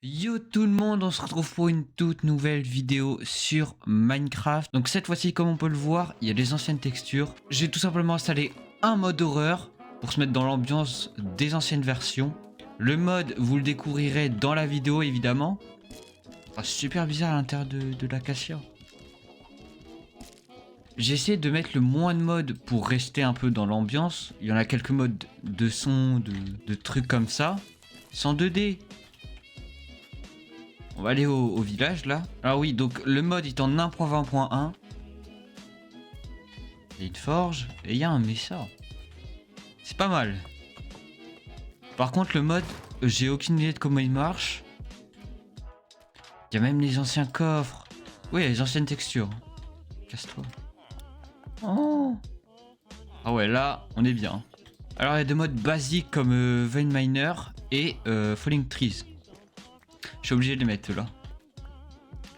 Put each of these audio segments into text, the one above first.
Yo tout le monde, on se retrouve pour une toute nouvelle vidéo sur Minecraft. Donc cette fois-ci, comme on peut le voir, il y a des anciennes textures. J'ai tout simplement installé un mode horreur pour se mettre dans l'ambiance des anciennes versions. Le mode, vous le découvrirez dans la vidéo évidemment. Ah, super bizarre à l'intérieur de l'acacia. J'ai essayé de mettre le moins de modes pour rester un peu dans l'ambiance. Il y en a quelques modes de son, de trucs comme ça. Sans 2D. On va aller au village là. Alors oui, donc le mode est en 1.20.1. Il y a une forge et il y a un mesa. C'est pas mal. Par contre le mode, j'ai aucune idée de comment il marche. Il y a même les anciens coffres. Oui, il y a les anciennes textures. Casse-toi. Oh. Ah ouais, là, on est bien. Alors il y a des modes basiques comme Vein Miner et Falling Trees. Je suis obligé de les mettre là.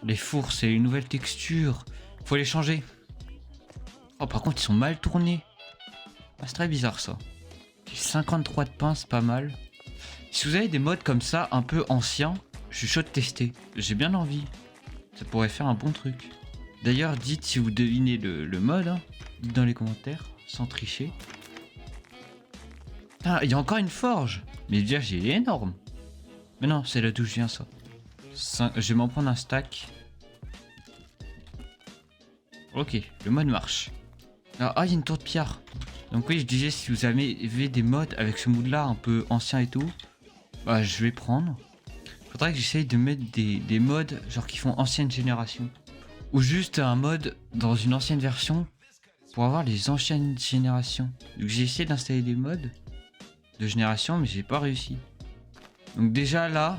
Les fours, c'est une nouvelle texture. Faut les changer. Oh, par contre, ils sont mal tournés. Ah, c'est très bizarre ça. 53 de pain, c'est pas mal. Si vous avez des modes comme ça, un peu anciens, je suis chaud de tester. J'ai bien envie. Ça pourrait faire un bon truc. D'ailleurs, dites si vous devinez le mode. Hein. Dites dans les commentaires, sans tricher. Ah, il y a encore une forge. Mais déjà, il est énorme. Mais non, c'est là d'où je viens ça. Je vais m'en prendre un stack. Ok, le mode marche. Ah, il y a une tour de pierre. Donc oui, je disais, si vous avez des mods avec ce mood là un peu ancien et tout, bah je vais prendre. Faudrait que j'essaye de mettre des mods genre qui font ancienne génération. Ou juste un mode dans une ancienne version pour avoir les anciennes générations. Donc j'ai essayé d'installer des mods de génération mais j'ai pas réussi. Donc déjà là,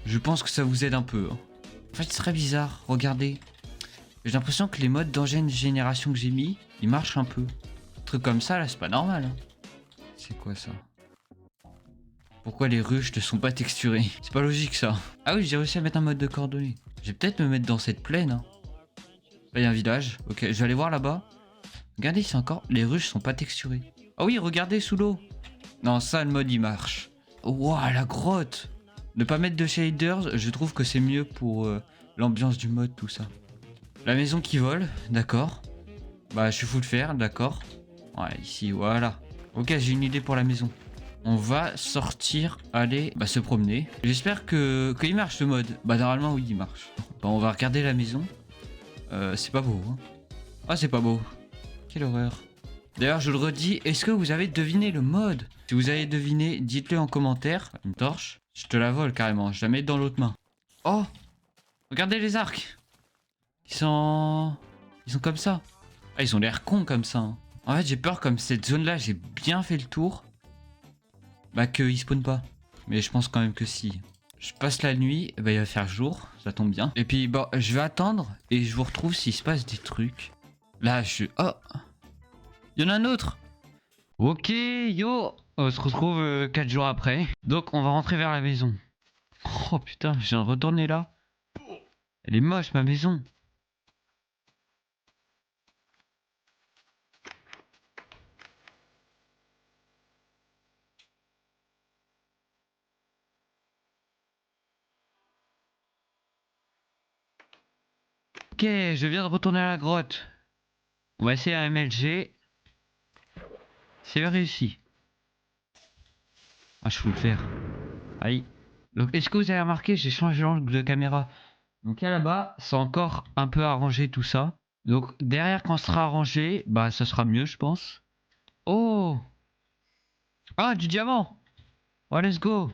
je pense que ça vous aide un peu. Hein. En fait c'est très bizarre, regardez. J'ai l'impression que les mods d'ancienne génération que j'ai mis, ils marchent un peu. Truc comme ça là, c'est pas normal. Hein. C'est quoi ça? Pourquoi les ruches ne sont pas texturées? C'est pas logique ça. Ah oui, j'ai réussi à mettre un mode de coordonnées. Je vais peut-être me mettre dans cette plaine. Hein. Là, il y a un village. Ok, je vais aller voir là-bas. Regardez, c'est encore... Les ruches sont pas texturées. Ah oui, regardez sous l'eau. Non, ça, le mode, il marche. Waouh, la grotte. Ne pas mettre de shaders, je trouve que c'est mieux pour l'ambiance du mode, tout ça. La maison qui vole, d'accord. Bah, je suis fou de faire, d'accord. Ouais, ici, voilà. Ok, j'ai une idée pour la maison. On va sortir, aller se promener. J'espère qu'il marche ce mode. Bah normalement oui il marche. Bon on va regarder la maison. C'est pas beau. Hein. Ah c'est pas beau. Quelle horreur. D'ailleurs je le redis, est-ce que vous avez deviné le mode? Si vous avez deviné, dites-le en commentaire. Une torche. Je te la vole carrément, je la mets dans l'autre main. Oh. Regardez les arcs. Ils sont comme ça. Ah ils ont l'air cons comme ça. Hein. En fait j'ai peur comme cette zone là j'ai bien fait le tour. Bah qu'il spawn pas. Mais je pense quand même que si. Je passe la nuit, bah il va faire jour, ça tombe bien. Et puis bon, je vais attendre et je vous retrouve s'il se passe des trucs. Là, je... Oh. Il y en a un autre. Ok, yo. On se retrouve 4 jours après. Donc on va rentrer vers la maison. Oh putain, je viens de retourner là. Elle est moche ma maison. Ok, je viens de retourner à la grotte. On va essayer un MLG. C'est réussi. Ah, je peux le faire. Aïe. Donc, est-ce que vous avez remarqué, j'ai changé l'angle de caméra. Donc là là-bas, c'est encore un peu arrangé tout ça. Donc derrière, quand ce sera arrangé, bah ça sera mieux, je pense. Oh! Ah, du diamant! Oh, let's go!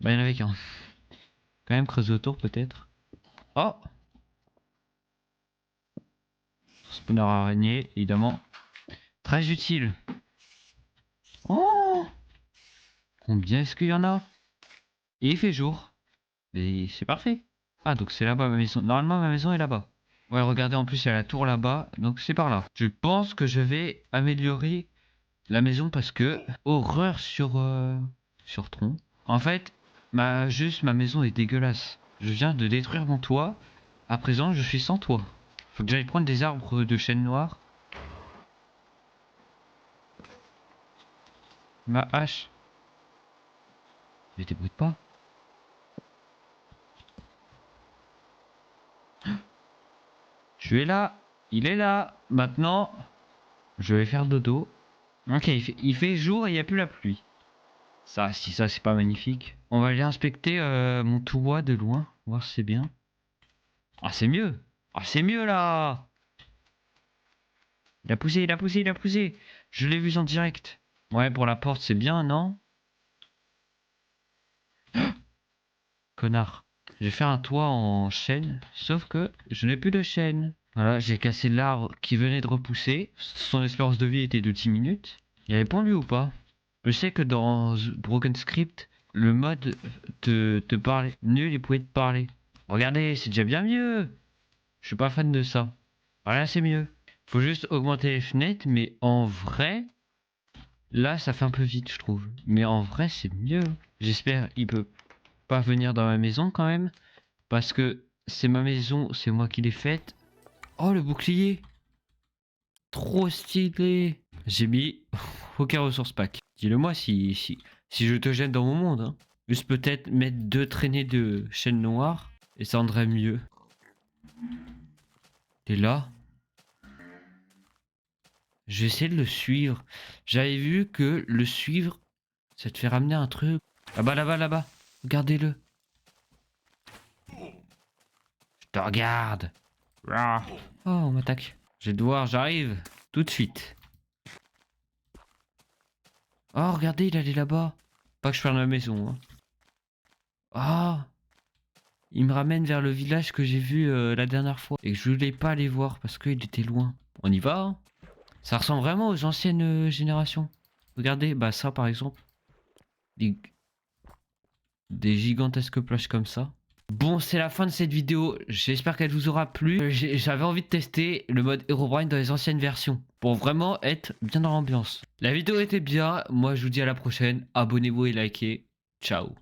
Bah, il y en avait qu'un. Quand même creuser autour, peut-être. Oh! Spawner araignée, évidemment. Très utile. Oh! Combien est-ce qu'il y en a? Et il fait jour. Et c'est parfait. Ah, donc c'est là-bas ma maison. Normalement, ma maison est là-bas. Ouais, regardez, en plus, il y a la tour là-bas. Donc c'est par là. Je pense que je vais améliorer la maison parce que... Horreur sur tronc. En fait, ma maison est dégueulasse. Je viens de détruire mon toit. À présent, je suis sans toit. Faut que j'aille prendre des arbres de chêne noir. Ma hache. Ne débrouille pas. Je suis là. Il est là. Maintenant, je vais faire dodo. Ok, il fait jour et il n'y a plus la pluie. Ça, si ça, c'est pas magnifique. On va aller inspecter mon tout bois de loin. Voir si c'est bien. Ah, c'est mieux. Ah, c'est mieux là. Il a poussé, il a poussé, il a poussé. Je l'ai vu en direct. Ouais, pour la porte, c'est bien, non? Connard. Je vais faire un toit en chêne, sauf que je n'ai plus de chêne. Voilà, j'ai cassé l'arbre qui venait de repousser. Son espérance de vie était de 10 minutes. Il avait pondu ou pas? Je sais que dans Broken Script, le mode te parler. Nul, il pouvait te parler. Regardez, c'est déjà bien mieux. Je suis pas fan de ça. Voilà, c'est mieux. Faut juste augmenter les fenêtres, mais en vrai, là, ça fait un peu vite, je trouve. Mais en vrai, c'est mieux. J'espère il peut pas venir dans ma maison quand même. Parce que c'est ma maison, c'est moi qui l'ai faite. Oh, le bouclier! Trop stylé! J'ai mis aucun ressource pack. Dis-le moi si je te gêne dans mon monde. Hein. Juste peut-être mettre 2 traînées de chaînes noires et ça rendrait mieux. T'es là? Je vais essayer de le suivre. J'avais vu que le suivre, ça te fait ramener un truc. Là-bas, là-bas, là-bas. Regardez-le. Je te regarde. Ah. Oh, on m'attaque. Je vais devoir, j'arrive. Tout de suite. Oh, regardez, il allait là-bas. Pas que je perde ma maison. Hein. Ah, il me ramène vers le village que j'ai vu la dernière fois. Et que je voulais pas aller voir parce qu'il était loin. On y va hein. Ça ressemble vraiment aux anciennes générations. Regardez, bah ça par exemple. Des gigantesques plages comme ça. Bon, c'est la fin de cette vidéo. J'espère qu'elle vous aura plu. J'avais envie de tester le mode Herobrine dans les anciennes versions. Pour vraiment être bien dans l'ambiance. La vidéo était bien. Moi, je vous dis à la prochaine. Abonnez-vous et likez. Ciao.